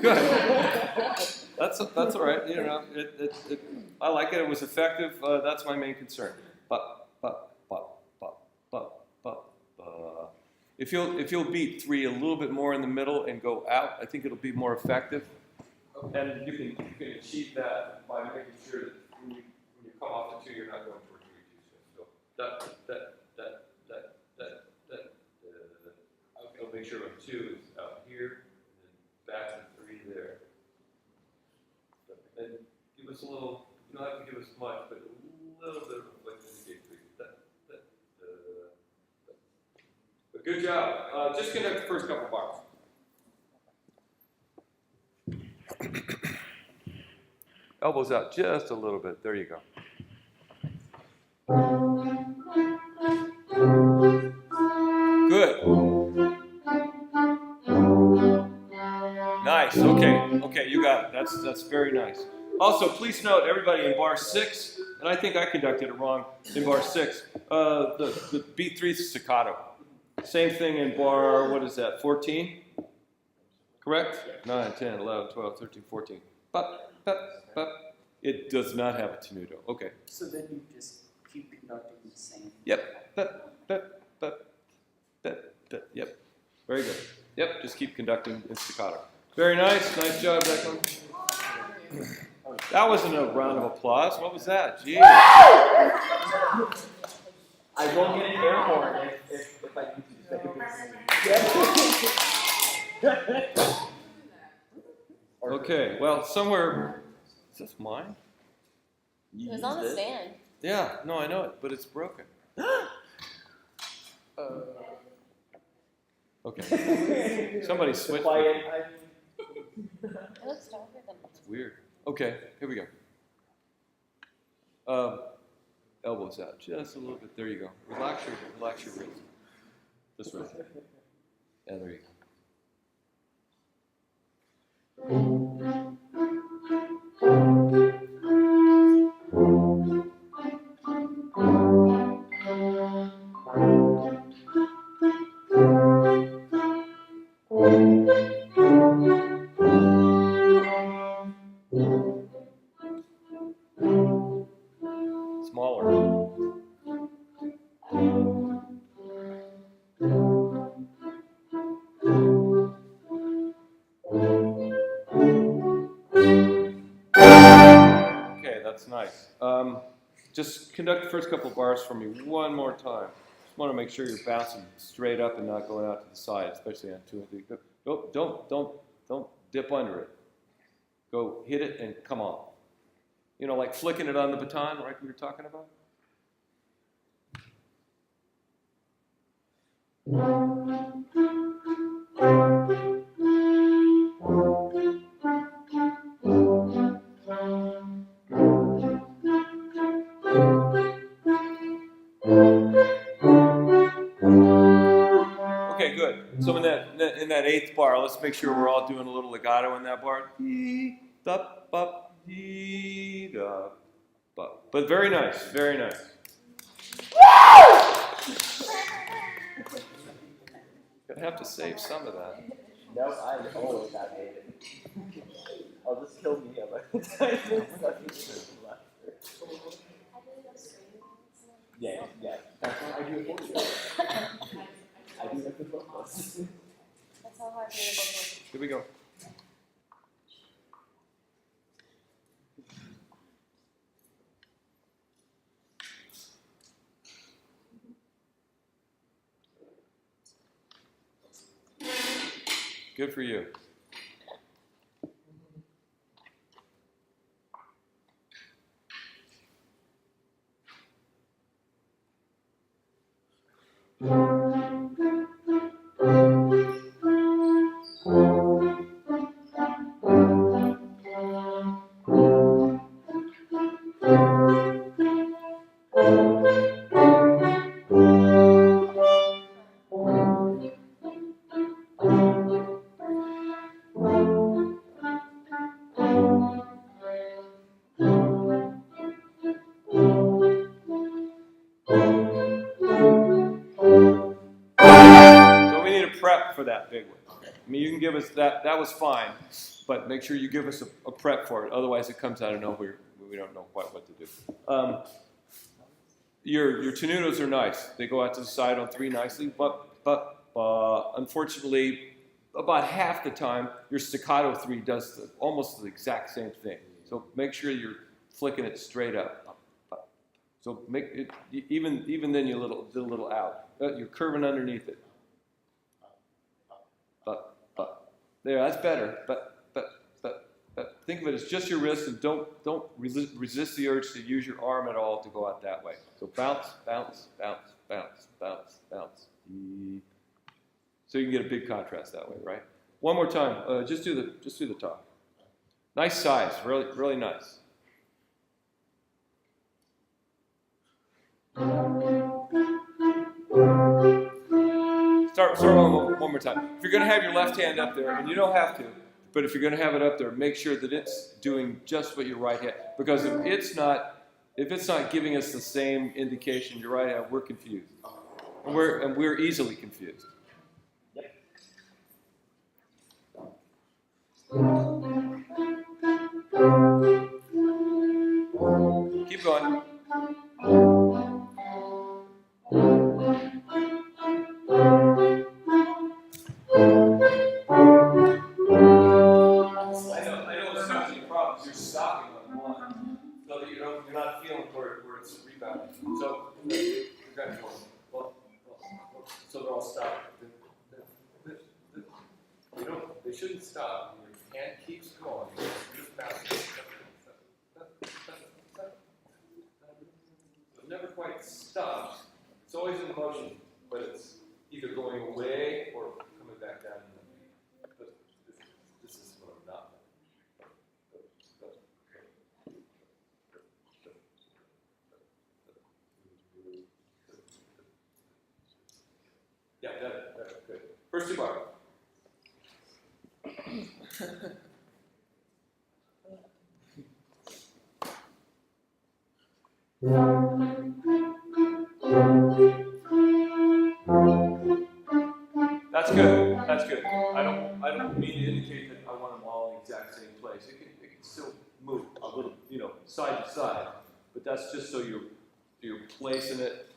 Good. That's all right. You know, I like it. It was effective. That's my main concern. But. If you'll beat 3 a little bit more in the middle and go out, I think it'll be more effective. And you can achieve that by making sure that when you come off the 2, you're not going for 3 too soon. So that. I'll make sure 2 is out here, and then back to 3 there. And give us a little. You don't have to give us much, but a little bit of like indicate 3. Good job. Just conduct the first couple bars. Elbows out just a little bit. There you go. Good. Nice. Okay, you got it. That's very nice. Also, please note, everybody, in bar 6, and I think I conducted it wrong in bar 6, the beat 3 is staccato. Same thing in bar, what is that, 14? Correct? 9, 10, 11, 12, 13, 14. But. It does not have a tenuto. Okay. So then you just keep conducting the same. Yep. Yep. Very good. Yep, just keep conducting in staccato. Very nice. Nice job, Declan. That wasn't a round of applause. What was that? Gee. I won't get an air horn if I do the second. Okay, well, somewhere. Is this mine? It was on the stand. Yeah, no, I know it, but it's broken. Okay. Somebody switched. It looks darker than It's weird. Okay, here we go. Elbows out just a little bit. There you go. Relax your wrist. This way. Yeah, there you go. Smaller. Okay, that's nice. Just conduct the first couple bars for me one more time. Just want to make sure you're bouncing straight up and not going out to the side, especially on 2 and 3. Don't dip under it. Go hit it and come on. You know, like flicking it on the baton, right? We were talking about. Okay, good. So in that 8th bar, let's make sure we're all doing a little legato in that bar. But very nice, very nice. Gonna have to save some of that. No, I always have hated it. I'll just kill me every Yeah. That's why I do it for you. I do it for both of us. That's how hard you're able to. Here we go. Good for you. that big one. I mean, you can give us that. That was fine, but make sure you give us a prep for it. Otherwise, it comes out of nowhere. We don't know quite what to do. Your tenutos are nice. They go out to the side on 3 nicely, but unfortunately, about half the time, your staccato 3 does almost the exact same thing. So make sure you're flicking it straight up. So make it even then you did a little out. You're curving underneath it. But there, that's better. But think of it as just your wrist, and don't resist the urge to use your arm at all to go out that way. So bounce, bounce, bounce, bounce, bounce, bounce. So you can get a big contrast that way, right? One more time. Just do the top. Nice size, really nice. Start one more time. If you're going to have your left hand up there, and you don't have to, but if you're going to have it up there, make sure that it's doing just what your right hand. Because if it's not giving us the same indication your right hand, we're confused, and we're easily confused. Keep going. I know it's causing you problems. You're stopping on one, so that you're not feeling where it's rebounding. So you're going well, so they're all stopped. They shouldn't stop. Your hand keeps going. Just bounce. It never quite stops. It's always in motion, but it's either going away or coming back down. But this is what I'm not. Yeah, that's good. First 2 bars. That's good. That's good. I don't mean to indicate that I want them all in the exact same place. It can still move a little, side to side, but that's just so you're placing it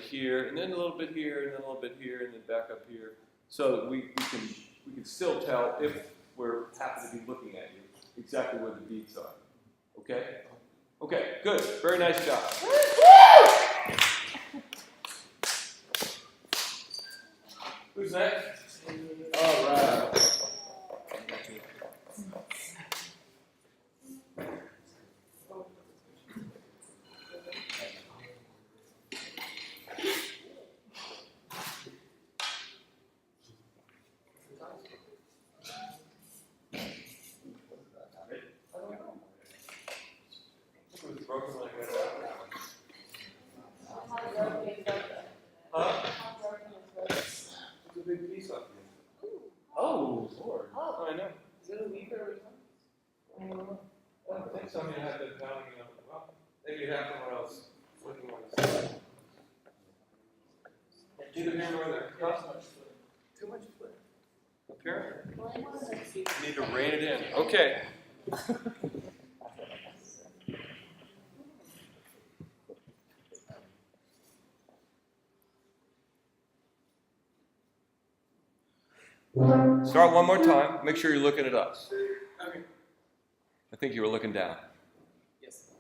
here, and then a little bit here, and then a little bit here, and then back up here, so that we can still tell if we're happen to be looking at you exactly where the beats are. Okay? Okay, good. Very nice job. Who's next? All right. Oh, Lord. Oh, I know. Is it a week or something? I think some of you have been pounding on it. Well, maybe you have somewhere else looking on the side. Neither here nor there. Too much foot. Apparently. You need to rein it in. Okay. Start one more time. Make sure you're looking at us. Okay. I think you were looking down. Yes.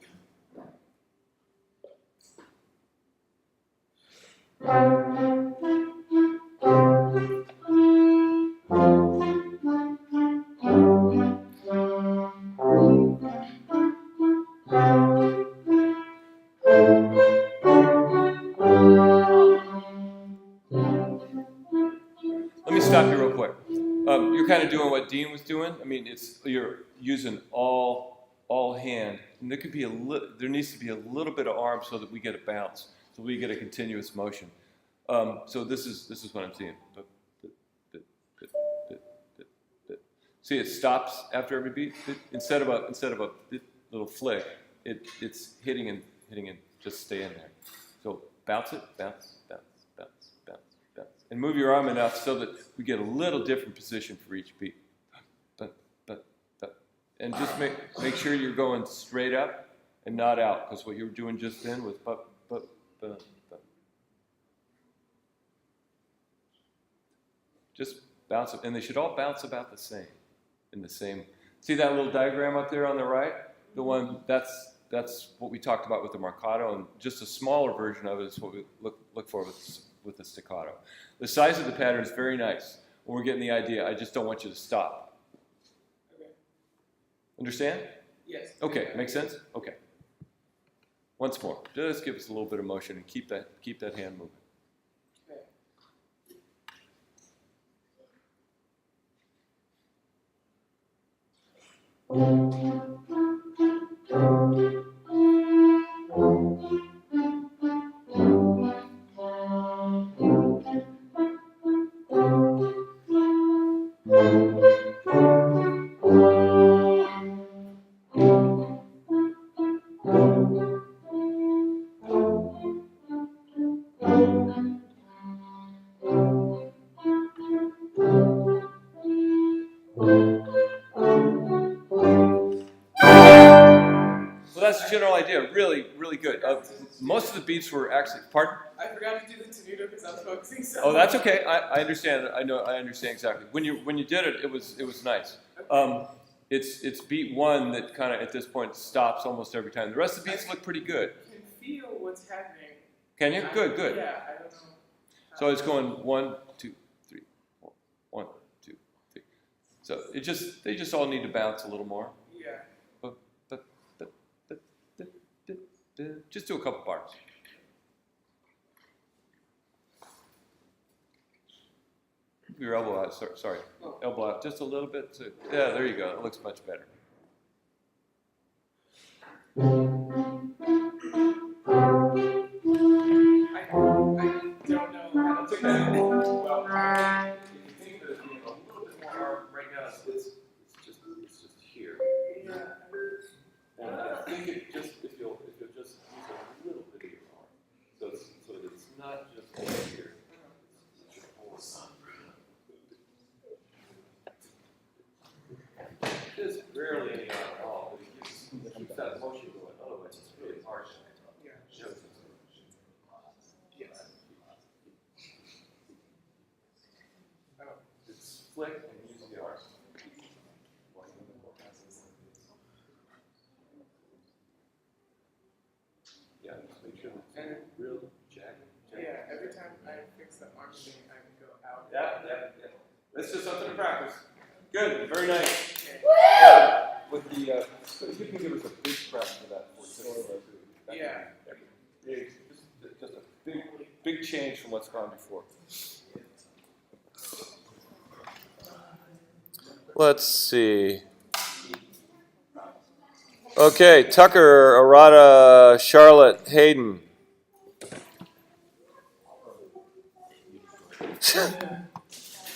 Let me stop you real quick. You're kind of doing what Dean was doing. I mean, you're using all hand, and there needs to be a little bit of arm so that we get a bounce, so we get a continuous motion. So this is what I'm seeing. See, it stops after every beat. Instead of a little flick, it's hitting and just staying there. So bounce it, bounce, bounce, bounce, bounce, bounce. And move your arm enough so that we get a little different position for each beat. And just make sure you're going straight up and not out, because what you were doing just then was but. Just bounce it, and they should all bounce about the same, in the same. See that little diagram up there on the right? The one that's what we talked about with the marcato, and just a smaller version of it is what we look for with the staccato. The size of the pattern is very nice. When we're getting the idea, I just don't want you to stop. Okay. Understand? Yes. Okay, makes sense? Okay. Once more, just give us a little bit of motion and keep that hand moving. Okay. So that's the general idea. Really, really good. Most of the beats were actually. Pardon? I forgot to do the tenuto because I was focusing so Oh, that's okay. I understand. I know. I understand exactly. When you did it, it was nice. It's beat one that kind of at this point stops almost every time. The rest of the beats look pretty good. I can feel what's happening. Can you? Good, good. Yeah, I don't know. So it's going 1, 2, 3, 4. 1, 2, 3. So they just all need to bounce a little more. Yeah. Just do a couple bars. Your elbow out. Sorry. Elbow out just a little bit. Yeah, there you go. It looks much better. I don't know how to do that. Well, If you think of it as being a little bit more arm right now, it's just here. yeah. And I think if you'll just use a little bit of your arm, so that it's not just here. There's rarely any arm at all, but it keeps that motion going. Otherwise, it's really harsh. Yeah. Shows us. Yes. Oh. It's flick and use the arm. Yeah, just make sure that it's real jagged. Yeah, every time I fix the arm thing, I can go out. Yeah. That's just something to practice. Good, very nice. Okay. With the, you can give us a big prep for that. Yeah. Just a big change from what's gone before. Let's see. Okay, Tucker, Arata, Charlotte, Hayden.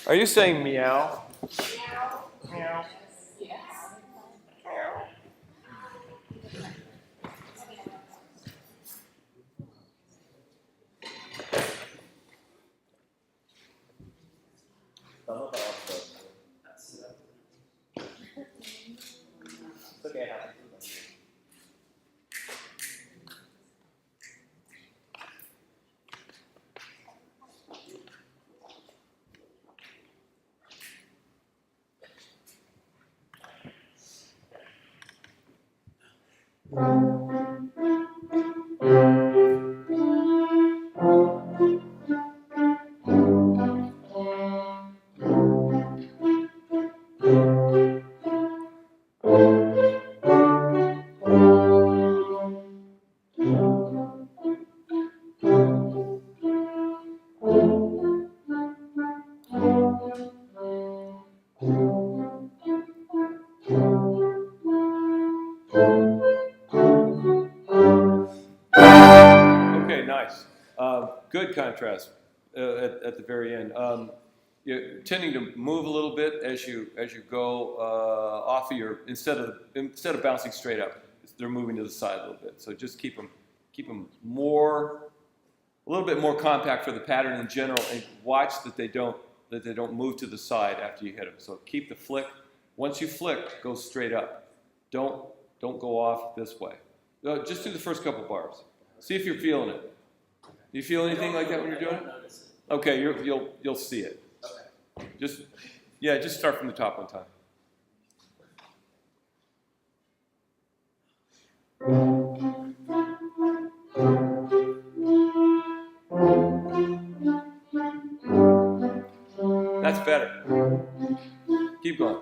Are you saying meow? Meow. Okay, nice. Good contrast at the very end. You're tending to move a little bit as you go off of your instead of bouncing straight up, they're moving to the side a little bit. So just keep them more a little bit more compact for the pattern in general, and watch that they don't move to the side after you hit them. So keep the flick. Once you flick, go straight up. Don't go off this way. Just do the first couple bars. See if you're feeling it. Do you feel anything like that when you're doing it? Okay, you'll see it. Okay. Just start from the top one time. That's better. Keep going.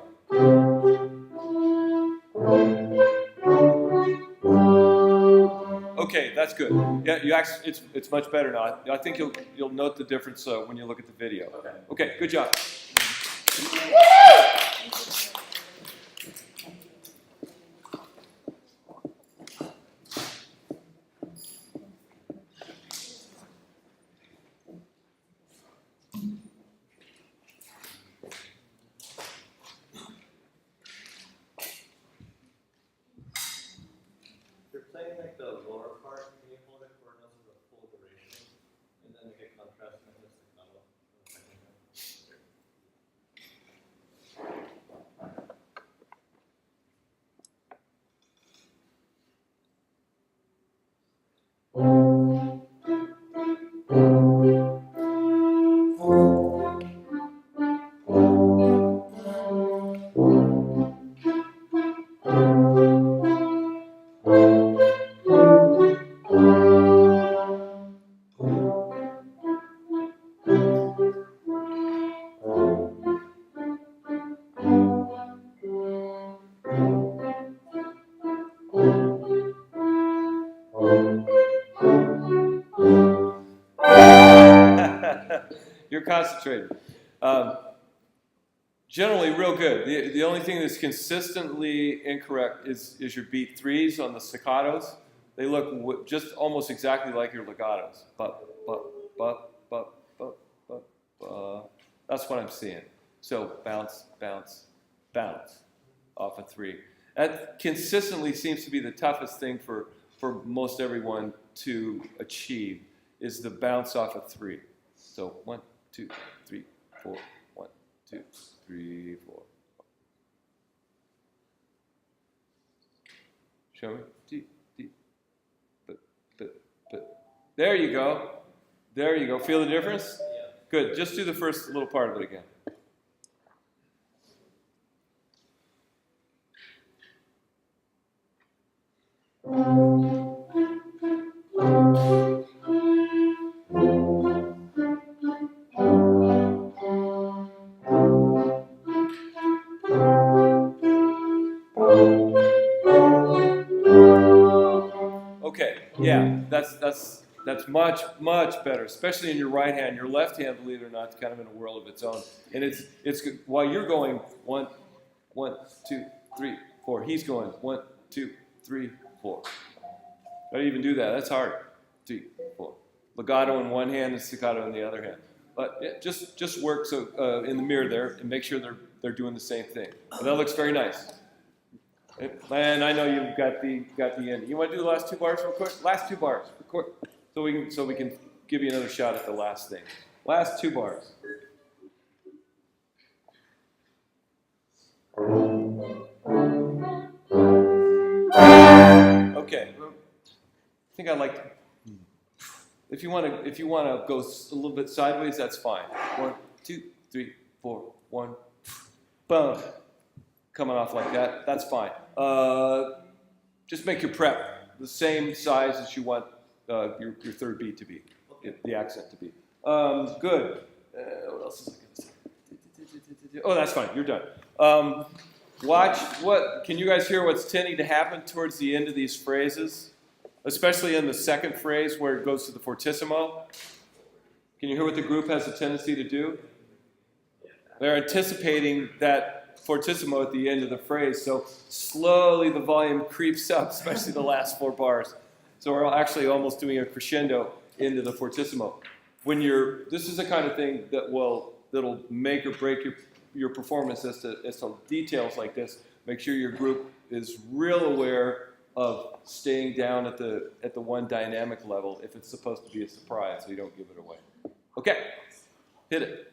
Okay, that's good. Yeah, it's much better now. I think you'll note the difference when you look at the video. Okay, good job. You're playing like the lower part, can you hold it for another full duration? And then get contrast and just like level for the second time. You're concentrated. Generally, real good. The only thing that's consistently incorrect is your beat threes on the staccatos. They look just almost exactly like your legatos. That's what I'm seeing. So bounce, bounce, bounce off a three. That consistently seems to be the toughest thing for most everyone to achieve, is the bounce off a three. So 1, 2, 3, 4. 1, 2, 3, 4. Show me. D, D. But. There you go. There you go. Feel the difference? Yeah. Good. Just do the first little part of it again. Okay, yeah, that's much better, especially in your right hand. Your left hand, believe it or not, is kind of in a world of its own. And it's good. While you're going 1, 2, 3, 4, he's going 1, 2, 3, 4. How do you even do that? That's hard. 3, 4. Legato in one hand and staccato in the other hand. But yeah, just work so in the mirror there and make sure they're doing the same thing. But that looks very nice. And I know you've got the end. You want to do the last 2 bars real quick? Last 2 bars, real quick, so we can give you another shot at the last thing. Last 2 bars. Okay. I think I'd like. If you want to go a little bit sideways, that's fine. 1, 2, 3, 4. 1. Boom. Coming off like that, that's fine. Just make your prep the same size as you want your third beat to be, the accent to be. Good. What else is I going to say? Oh, that's fine. You're done. Watch what. Can you guys hear what's tending to happen towards the end of these phrases, especially in the second phrase where it goes to the fortissimo? Can you hear what the group has a tendency to do? They're anticipating that fortissimo at the end of the phrase, so slowly the volume creeps up, especially the last 4 bars. So we're actually almost doing a crescendo into the fortissimo. This is the kind of thing that'll make or break your performance as to details like this. Make sure your group is real aware of staying down at the one dynamic level if it's supposed to be a surprise, so you don't give it away. Okay, hit it.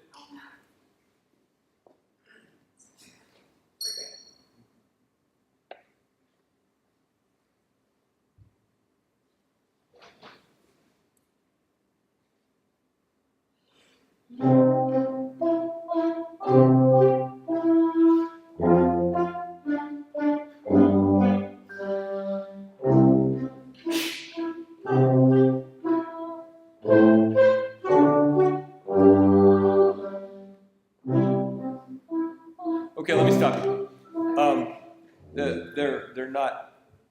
Okay, let me stop you.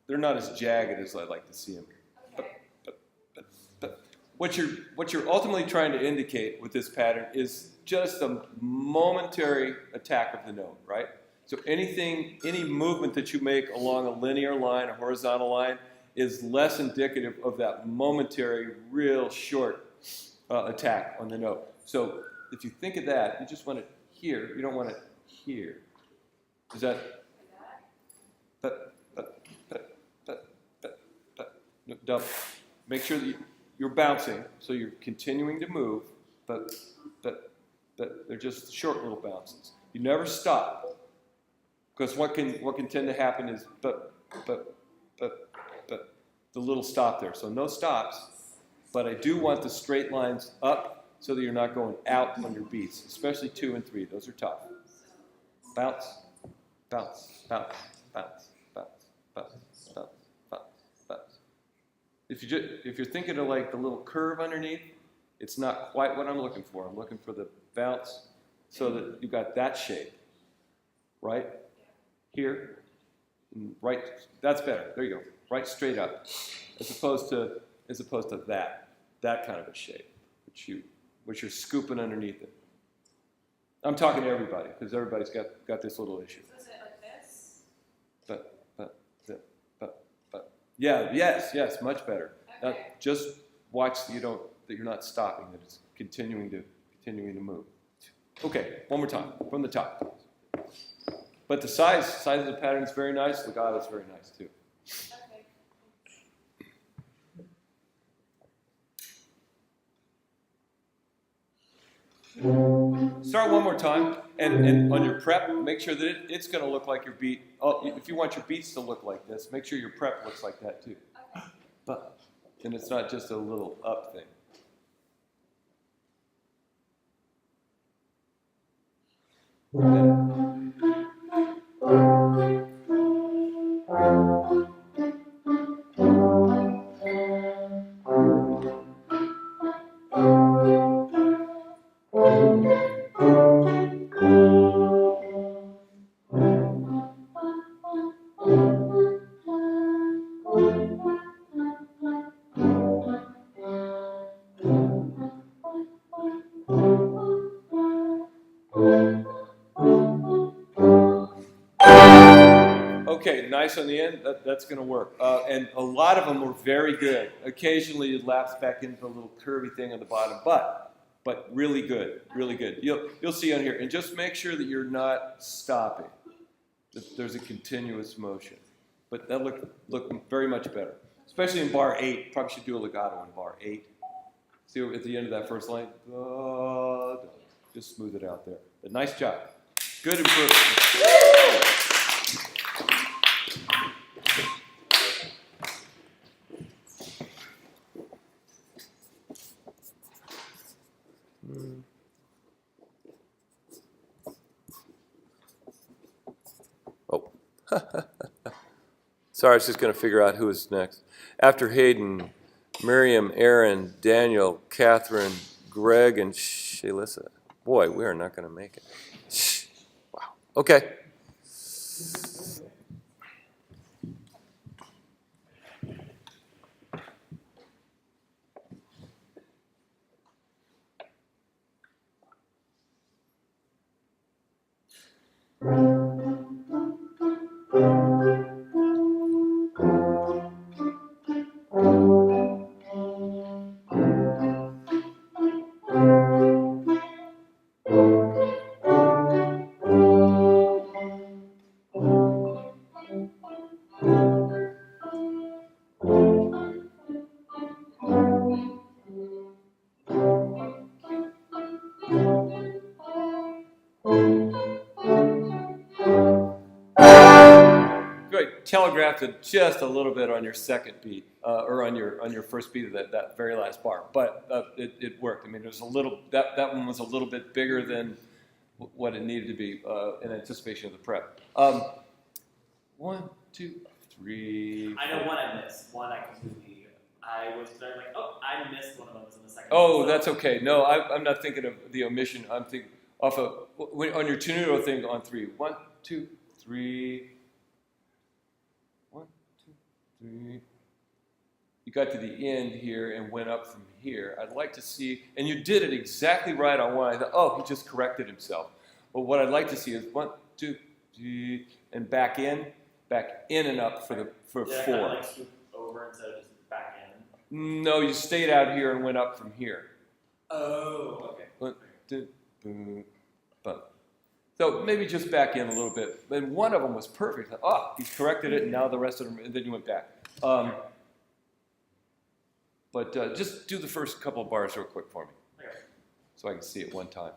They're not as jagged as I'd like to see them. But what you're ultimately trying to indicate with this pattern is just a momentary attack of the note, right? So any movement that you make along a linear line, a horizontal line, is less indicative of that momentary, real short attack on the note. So if you think of that, you just want it here. You don't want it here. Is that? No, make sure that you're bouncing, so you're continuing to move, but they're just short little bounces. You never stop, because what can tend to happen is the little stop there. So no stops, but I do want the straight lines up so that you're not going out on your beats, especially 2 and 3. Those are tough. Bounce, bounce, bounce, bounce, bounce, bounce, bounce, bounce, bounce. If you're thinking of like the little curve underneath, it's not quite what I'm looking for. I'm looking for the bounce so that you got that shape, right? Here, right. That's better. There you go. Right straight up, as opposed to that kind of a shape, which you're scooping underneath it. I'm talking to everybody because everybody's got this little issue. So is it like this? But yeah, yes, much better. Now, Okay. just watch that you're not stopping, that it's continuing to move. Okay, one more time from the top. But the size of the pattern is very nice. Legato is very nice too. Okay. Start one more time, and on your prep, make sure that it's going to look like your beat. Oh, if you want your beats to look like this, make sure your prep looks like that too. Okay. But, and it's not just a little up thing. Okay, nice on the end. That's going to work. And a lot of them were very good. Occasionally, it laps back into the little curvy thing on the bottom, but really good, really good. You'll see on here, and just make sure that you're not stopping. That there's a continuous motion, but that look very much better, especially in bar 8. Probably should do a legato in bar 8. See at the end of that first line, just smooth it out there. But nice job, good improvement. Oh. Sorry, I was just going to figure out who is next. After Hayden, Miriam, Aaron, Daniel, Catherine, Greg, and Shalissa. Boy, we are not going to make it. Wow. Okay. telegraphed it just a little bit on your second beat, or on your first beat of that very last bar, but it worked. I mean, it was a little, that one was a little bit bigger than what it needed to be in anticipation of the prep. 1, 2, 3. I know one I missed. One I completely. I was there like, oh, I missed one of those in the second. Oh, one. that's okay. No, I'm not thinking of the omission. I'm thinking off of on your tenuto thing on 3. 1, 2, 3. 1, 2, 3. You got to the end here and went up from here. I'd like to see, and you did it exactly right on one. I thought, oh, he just corrected himself. But what I'd like to see is 1, 2, 3, and back in and up for 4. Did I kind of like swoop over instead of just back in? No, you stayed out here and went up from here. Oh, okay. 1, 2, boom, boom. So maybe just back in a little bit. And one of them was perfect. Oh, he's corrected it, and now the rest of them, and then you went back. But just do the first couple of bars real quick for me, Okay. so I can see it one time.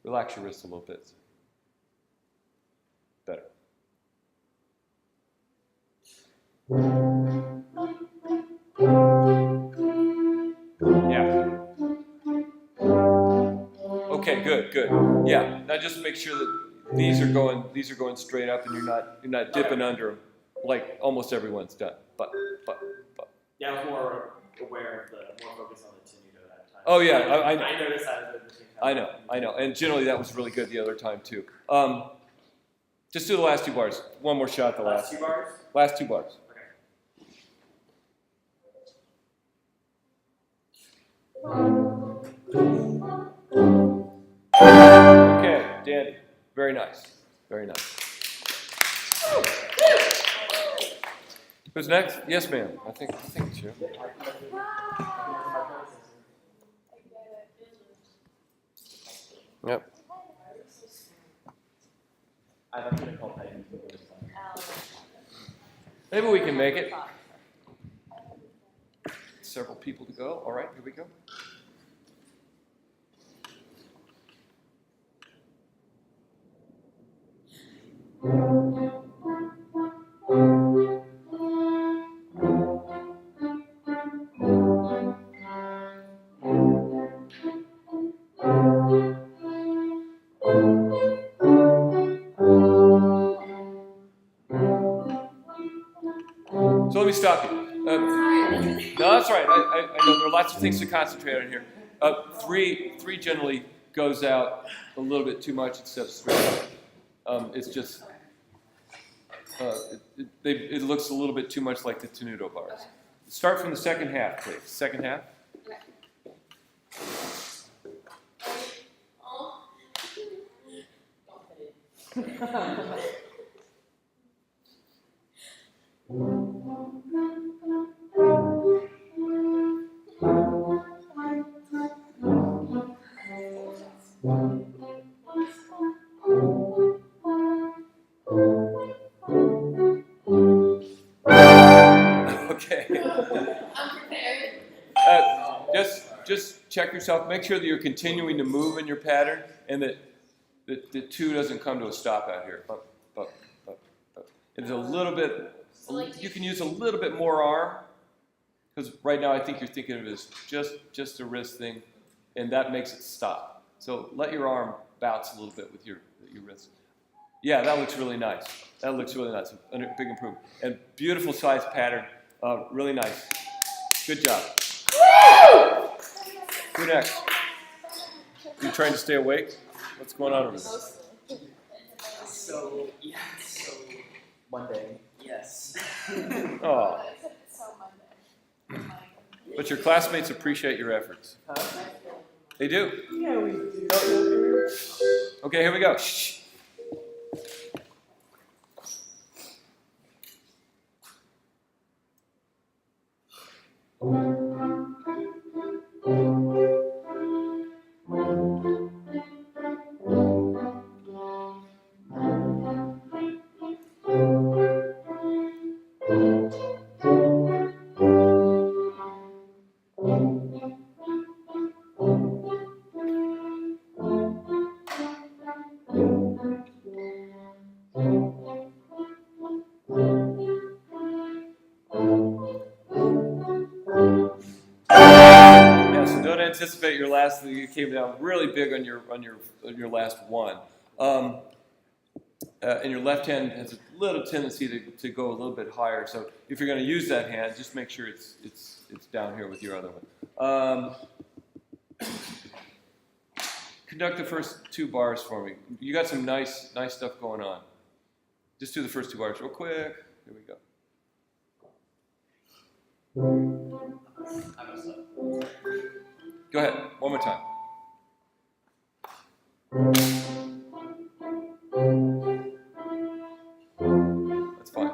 Relax your wrist a little bit. Better. Yeah. Okay, good. Yeah. Now just make sure that these are going straight up, and you're not dipping under them like almost everyone's done. But. Yeah, I was more aware of more focused on the tenuto that time. Oh yeah, I know. I noticed that at the same time. I know, and generally that was really good the other time too. Just do the last 2 bars. One more shot. The Last 2 bars. Last 2 bars. Okay, dandy. Very nice. Very nice. Who's next? Yes, ma'am. I think it's you. Yep. I thought you were going to call Titan this time. Maybe we can make it. Several people to go. All right, here we go. So let me stop you. No, that's right. I know there are lots of things to concentrate on here. 3 generally goes out a little bit too much instead of straight up. It's just it looks a little bit too much like the tenuto bars. Start from the second half, please. Second half. Okay. I'm prepared. Just check yourself. Make sure that you're continuing to move in your pattern, and that the 2 doesn't come to a stop out here. It's a little bit. You can use a little bit more arm, because right now I think you're thinking of it as just a wrist thing, and that makes it stop. So let your arm bounce a little bit with your wrist. Yeah, that looks really nice. That looks really nice. A big improvement. And beautiful size pattern. Really nice. Good job. Who next? You trying to stay awake? What's going on over there? So Monday. Yes. Oh, So Monday. but your classmates appreciate your efforts. They do. Yeah, we do. Okay, here we go. Shh. anticipate your last. You came down really big on your last one. And your left hand has a little tendency to go a little bit higher. So if you're going to use that hand, just make sure it's down here with your other one. Conduct the first 2 bars for me. You got some nice stuff going on. Just do the first 2 bars real quick. Here we go. I messed up. Go ahead, one more time. That's fine.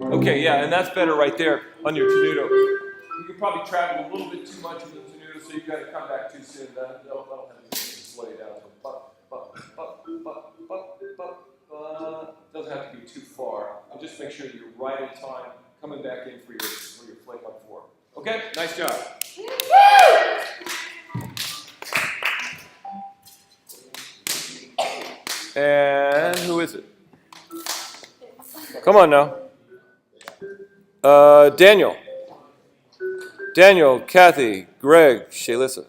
Okay, yeah, and that's better right there on your tenuto. You can probably travel a little bit too much in the tenuto, so you've got to come back too soon. That'll have to slow you down. Doesn't have to be too far. But just make sure that you're right in time, coming back in for your flake on 4. Okay, nice job. And who is it? Come on now. Daniel. Daniel, Kathy, Greg, Shaylissa.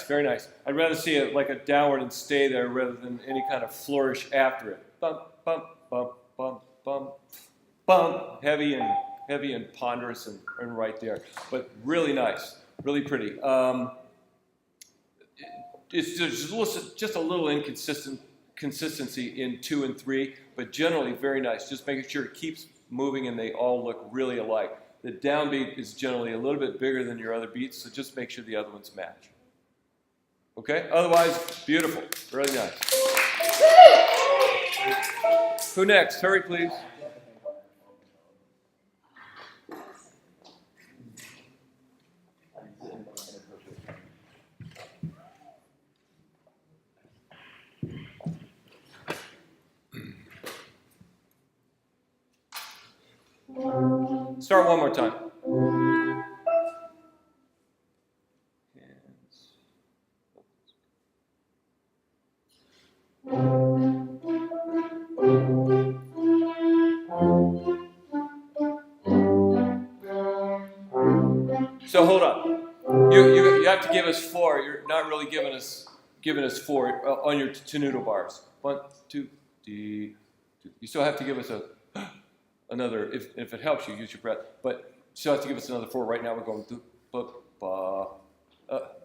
Very nice. I'd rather see it like a downward and stay there rather than any kind of flourish after it. Bump, bump, bump, bump, bump, bump. Heavy and ponderous and right there. But really nice, really pretty. It's just a little consistency in 2 and 3, but generally very nice. Just making sure it keeps moving and they all look really alike. The downbeat is generally a little bit bigger than your other beats, so just make sure the other ones match. Okay? Otherwise, beautiful. Really nice. Who next? Hurry, please. Start one more time. So hold on. You have to give us 4. You're not really giving us 4 on your tenuto bars. 1, 2, 3. You still have to give us another. If it helps you, use your breath. But you still have to give us another 4. Right now we're going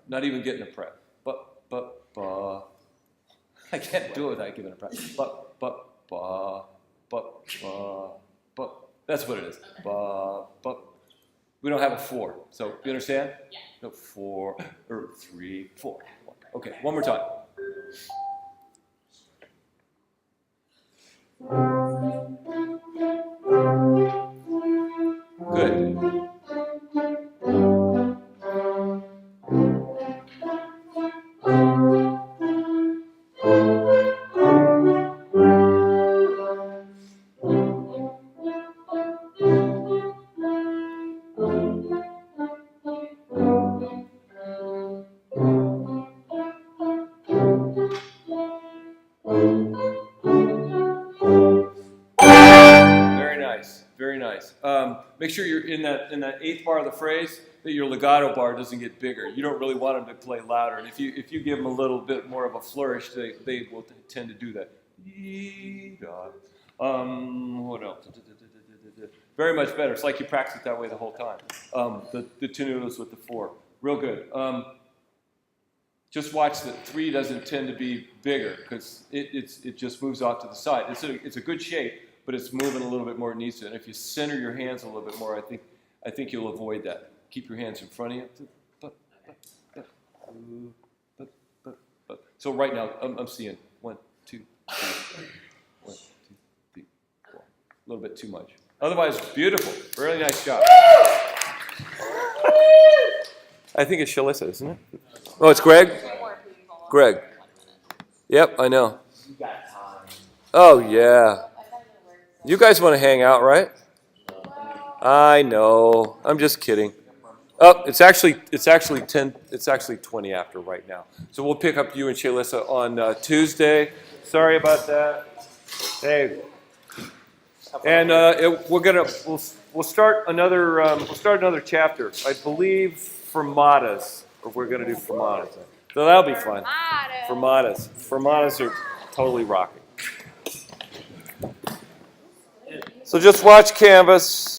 not even getting a breath. I can't do it without giving a breath. That's what it is. We don't have a 4. So you understand? Yeah. No, 4 or 3, 4. Okay, one more time. Good. Make sure you're in that 8th bar of the phrase that your legato bar doesn't get bigger. You don't really want them to play louder. And if you give them a little bit more of a flourish, they will tend to do that. What else? Very much better. It's like you practice it that way the whole time. The tenutos with the 4, real good. Just watch that 3 doesn't tend to be bigger because it just moves off to the side. It's a good shape, but it's moving a little bit more than it needs to. And if you center your hands a little bit more, I think you'll avoid that. Keep your hands in front of you. So right now, I'm seeing 1, 2, 3. 1, 2, 3, 4. A little bit too much. Otherwise, beautiful. Really nice job. I think it's Shalissa, isn't it? Oh, it's Greg? Greg. Yep, I know. You got time. Oh, yeah. You guys want to hang out, right? I know. I'm just kidding. Oh, it's actually 10. It's actually 20 after right now. So we'll pick up you and Shalissa on Tuesday. Sorry about that. Hey. And we'll start another chapter. I believe Fermatas, or we're gonna do Fermatas. So that'll be fun. Fermatas are totally rocking. So just watch Canvas.